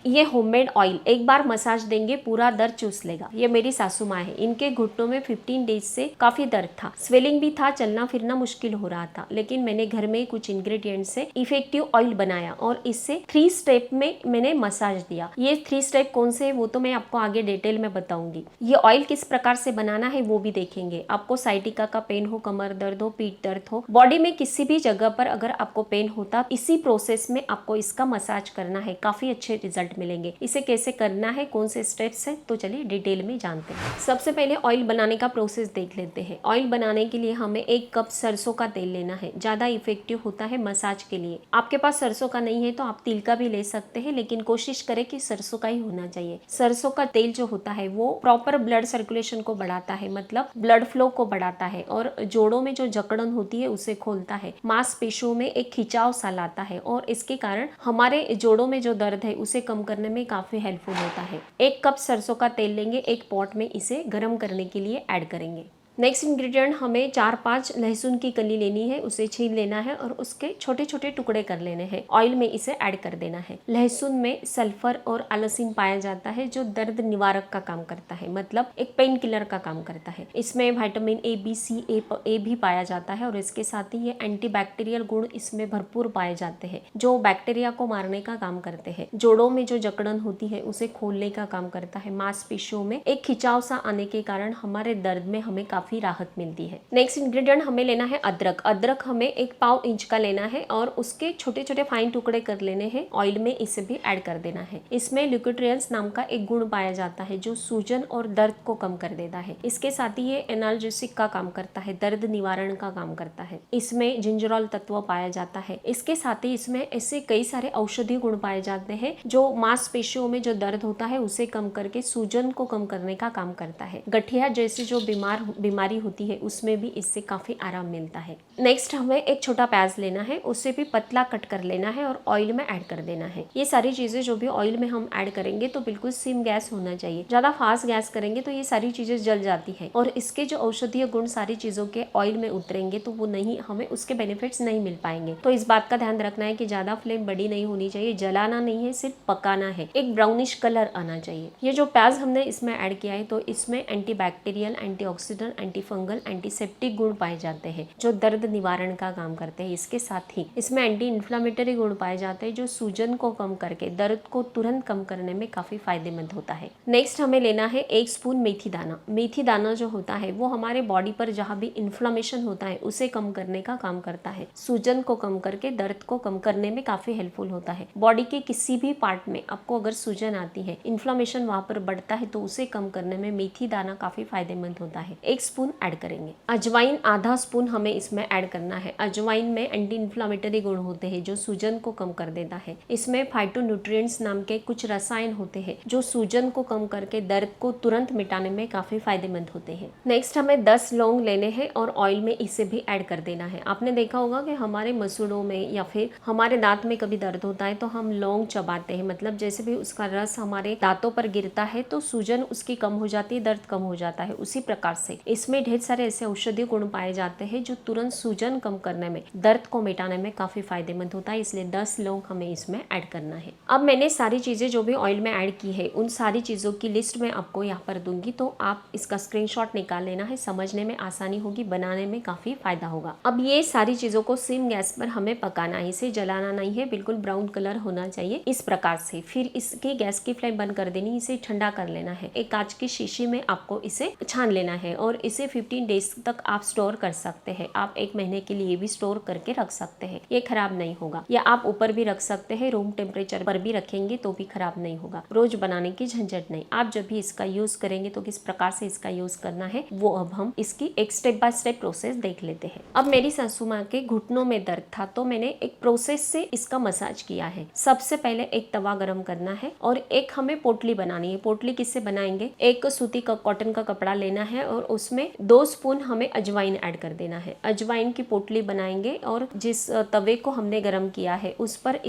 ये homemade oil एक बार massage देंगे पूरा दर्द चूस लेगा। ये मेरी सासू माँ है, इनके घुटनों में 15 डेज से काफी दर्द था, स्वेलिंग भी था, चलना फिरना मुश्किल हो रहा था, लेकिन मैंने घर में कुछ इंग्रेडिएंट से इफेक्टिव ऑयल बनाया और इससे 3 स्टेप में मैंने मसाज दिया। ये 3 स्टेप कौन से है वो तो मैं आपको आगे डिटेल में बताऊंगी। ये ऑयल किस प्रकार से बनाना है वो भी देखेंगे। आपको साइटिका का पेन हो, कमर दर्द हो, पीठ दर्द हो, बॉडी में किसी भी जगह पर अगर आपको पेन होता, इसी प्रोसेस में आपको इसका मसाज करना है, काफी अच्छे रिजल्ट मिलेंगे। इसे कैसे करना है, कौन से स्टेप्स है, तो चलिए डिटेल में जानते हैं। सबसे पहले ऑयल बनाने का प्रोसेस देख लेते हैं। ऑयल बनाने के लिए हमें 1 कप सरसों का तेल लेना है, ज्यादा इफेक्टिव होता है मसाज के लिए। आपके पास सरसों का नहीं है तो आप तिल का भी ले सकते हैं, लेकिन कोशिश करें कि सरसों का ही होना चाहिए। सरसों का तेल जो होता है वो प्रॉपर ब्लड सर्कुलेशन को बढ़ाता है, मतलब ब्लड फ्लो को बढ़ाता है और जोड़ों में जो जकड़न होती है उसे खोलता है, मांसपेशियों में एक खिंचाव सा लाता है और इसके कारण हमारे जोड़ों में जो दर्द है उसे कम करने में काफी हेल्पफुल होता है। 1 कप सरसों का तेल लेंगे, एक पॉट में इसे गर्म करने के लिए ऐड करेंगे। नेक्स्ट इंग्रेडिएंट हमें 4-5 लहसुन की कली लेनी है, उसे छील लेना है और उसके छोटे छोटे टुकड़े कर लेने हैं। ऑयल में इसे ऐड कर देना है। लहसुन में सल्फर और अलसीन पाया जाता है जो दर्द निवारक का काम करता है, मतलब एक पेन किलर का काम करता है। इसमें विटामिन ए, बी, सी, ए भी पाया जाता है और इसके साथ ही ये एंटीबैक्टीरियल गुण इसमें भरपूर पाए जाते हैं जो बैक्टीरिया को मारने का काम करते हैं। जोड़ों में जो जकड़न होती है उसे खोलने का काम करता है। मांसपेशियों में एक खिंचाव सा आने के कारण हमारे दर्द में हमें काफी राहत मिलती है। नेक्स्ट इंग्रेडिएंट हमें लेना है अदरक। अदरक हमें 1 पाव इंच का लेना है और उसके छोटे छोटे फाइन टुकड़े कर लेने हैं। ऑयल में इसे भी ऐड कर देना है। इसमें ल्यूकोट्रिएंस नाम का एक गुण पाया जाता है जो सूजन और दर्द को कम कर देता है। इसके साथ ही ये एनाल्जेसिक का काम करता है, दर्द निवारण का काम करता है। इसमें जिंजरॉल तत्व पाया जाता है। इसके साथ ही इसमें ऐसे कई सारे औषधीय गुण पाए जाते हैं जो मांसपेशियों में जो दर्द होता है उसे कम करके सूजन को कम करने का काम करता है। गठिया जैसी जो बीमारी होती है उसमें भी इससे काफी आराम मिलता है। नेक्स्ट हमें एक छोटा प्याज लेना है, उसे भी पतला कट कर लेना है और ऑयल में ऐड कर देना है। ये सारी चीजें जो भी ऑयल में हम ऐड करेंगे तो बिल्कुल सिम गैस होना चाहिए। ज्यादा फास्ट गैस करेंगे तो ये सारी चीजें जल जाती है और इसके जो औषधीय गुण सारी चीजों के ऑयल में उतरेंगे तो वो नहीं, हमें उसके बेनिफिट्स नहीं मिल पाएंगे। तो इस बात का ध्यान रखना है कि ज्यादा फ्लेम बड़ी नहीं होनी चाहिए, जलाना नहीं है, सिर्फ पकाना है। एक ब्राउनिश कलर आना चाहिए। ये जो प्याज हमने इसमें ऐड किया है तो इसमें एंटीबैक्टीरियल, एंटीऑक्सीडेंट, एंटीफंगल, एंटीसेप्टिक गुण पाए जाते हैं जो दर्द निवारण का काम करते हैं। इसके साथ ही इसमें एंटी इन्फ्लामेटरी गुण पाए जाते हैं जो सूजन को कम करके दर्द को तुरंत कम करने में काफी फायदेमंद होता है। नेक्स्ट हमें लेना है 1 स्पून मेथी दाना। मेथी दाना जो होता है वो हमारे बॉडी पर जहाँ भी इन्फ्लामेशन होता है उसे कम करने का काम करता है। सूजन को कम करके दर्द को कम करने में काफी हेल्पफुल होता है। बॉडी के किसी भी पार्ट में आपको अगर सूजन आती है, इन्फ्लामेशन वहां पर बढ़ता है तो उसे कम करने में मेथी दाना काफी फायदेमंद होता है। 1 स्पून ऐड करेंगे। अजवाइन आधा स्पून हमें इसमें ऐड करना है। अजवाइन में एंटी इन्फ्लामेटरी गुण होते हैं जो सूजन को कम कर देता है। इसमें फाइटोन्यूट्रिएंट्स नाम के कुछ रसायन होते हैं जो सूजन को कम करके दर्द को तुरंत मिटाने में काफी फायदेमंद होते हैं। नेक्स्ट हमें 10 लौंग लेने हैं और ऑयल में इसे भी ऐड कर देना है। आपने देखा होगा कि हमारे मसूड़ों में या फिर हमारे दांत में कभी दर्द होता है तो हम लौंग चबाते हैं, मतलब जैसे भी उसका रस हमारे दांतों पर गिरता है तो सूजन उसकी कम हो जाती है, दर्द कम हो जाता है। उसी प्रकार से इसमें ढेर सारे ऐसे औषधीय गुण पाए जाते हैं जो तुरंत सूजन कम करने में, दर्द को मिटाने में काफी फायदेमंद होता है। इसलिए 10 लौंग हमें इसमें ऐड करना है। अब मैंने सारी चीजें जो भी ऑयल में ऐड की है उन सारी चीजों की लिस्ट में आपको यहाँ पर दूंगी, तो आप इसका स्क्रीनशॉट निकाल लेना है। समझने में आसानी होगी, बनाने में काफी फायदा होगा। अब ये सारी चीजों को सिम गैस पर हमें पकाना है, इसे जलाना नहीं है, बिल्कुल ब्राउन कलर होना चाहिए इस प्रकार से। फिर इसकी गैस की फ्लेम बंद कर देनी, इसे ठंडा कर लेना है। एक कांच की शीशी में आपको इसे छान लेना है और इसे 15 डेज तक आप स्टोर कर सकते हैं। आप 1 महीने के लिए भी स्टोर करके रख सकते हैं, ये खराब नहीं होगा। या आप ऊपर भी रख सकते हैं, रूम टेम्परेचर पर भी रखेंगे तो भी खराब नहीं होगा। रोज बनाने की झंझट नहीं। आप जब भी इसका यूज करेंगे तो किस प्रकार से इसका यूज करना है वो अब हम इसकी एक स्टेप बाय स्टेप प्रोसेस देख लेते हैं। अब मेरी सासू माँ के घुटनों में दर्द था तो मैंने एक प्रोसेस से इसका मसाज किया है। सबसे पहले एक तवा गरम करना है और एक हमें पोटली बनानी है। पोटली किससे बनाएंगे, एक सूती का कॉटन का कपड़ा लेना है और उसमें उसमें 2 स्पून हमें अजवाइन ऐड कर देना है। अजवाइन की पोटली बनाएंगे और जिस तवे को हमने गरम किया है उस पर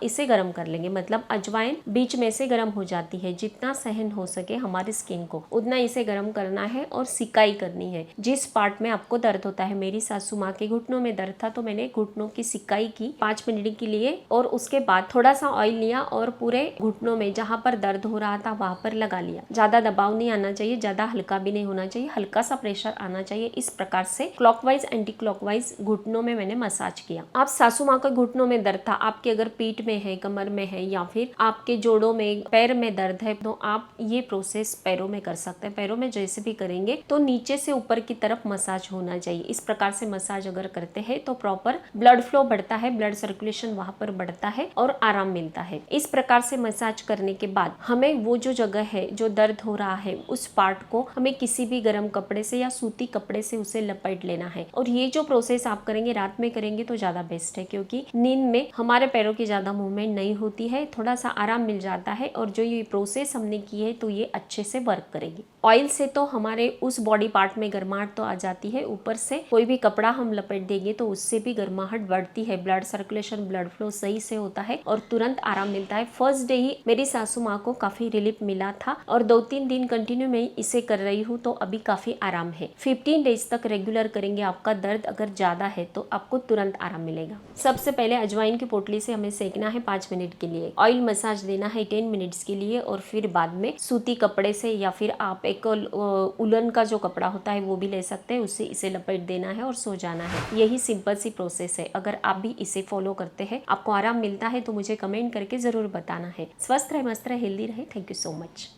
इसे गरम कर लेंगे। मतलब अजवाइन बीच में से गरम हो जाती है, जितना सहन हो सके हमारी स्किन को उतना इसे गरम करना है और सिकाई करनी है। जिस पार्ट में आपको दर्द होता है, मेरी सासू माँ के घुटनों में दर्द था तो मैंने घुटनों की सिकाई की 5 मिनट के लिए, और उसके बाद थोड़ा सा ऑयल लिया और पूरे घुटनों में जहाँ पर दर्द हो रहा था वहां पर लगा लिया। ज्यादा दबाव नहीं आना चाहिए, ज्यादा हल्का भी नहीं होना चाहिए, हल्का सा प्रेशर आना चाहिए। इस प्रकार से क्लॉकवाइज एंटी क्लॉकवाइज घुटनों में मैंने मसाज किया। आप सासू माँ के घुटनों में दर्द था, आपके अगर पीठ में है, कमर में है या फिर आपके जोड़ों में, पैर में दर्द है तो आप ये प्रोसेस पैरों में कर सकते हैं। पैरों में जैसे भी करेंगे तो नीचे से ऊपर की तरफ मसाज होना चाहिए। इस प्रकार से मसाज अगर करते हैं तो प्रॉपर ब्लड फ्लो बढ़ता है, ब्लड सर्कुलेशन वहां पर बढ़ता है और आराम मिलता है। इस प्रकार से मसाज करने के बाद हमें वो जो जगह है जो दर्द हो रहा है उस पार्ट को हमें किसी भी गर्म कपड़े से या सूती कपड़े से उसे लपेट लेना है। और ये जो प्रोसेस आप करेंगे रात में करेंगे तो ज्यादा बेस्ट है, क्योंकि नींद में हमारे पैरों की ज्यादा मूवमेंट नहीं होती है, थोड़ा सा आराम मिल जाता है और जो ये प्रोसेस हमने की है तो ये अच्छे से वर्क करेगी। ऑयल से तो हमारे उस बॉडी पार्ट में गर्माहट तो आ जाती है, ऊपर से कोई भी कपड़ा हम लपेट देंगे तो उससे भी गर्माहट बढ़ती है, ब्लड सर्कुलेशन, ब्लड फ्लो सही से होता है और तुरंत आराम मिलता है। फर्स्ट डे ही मेरी सासू माँ को काफी रिलीफ मिला था और 2-3 दिन कंटिन्यू मैं इसे कर रही हूँ तो अभी काफी आराम है। 15 डेज तक रेगुलर करेंगे, आपका दर्द अगर ज्यादा है तो आपको तुरंत आराम मिलेगा। सबसे पहले अजवाइन की पोटली से हमें सेकना है 5 मिनट के लिए, ऑयल मसाज देना है 10 मिनट्स के लिए और फिर बाद में सूती कपड़े से या फिर आप एक उलन का जो कपड़ा होता है वो भी ले सकते हैं, उससे इसे लपेट देना है और सो जाना है। यही सिंपल सी प्रोसेस है। अगर आप भी इसे फॉलो करते हैं, आपको आराम मिलता है तो मुझे कमेंट करके जरूर बताना है। स्वस्थ रहे, मस्त रहे, हेल्दी रहे। Thank you so much.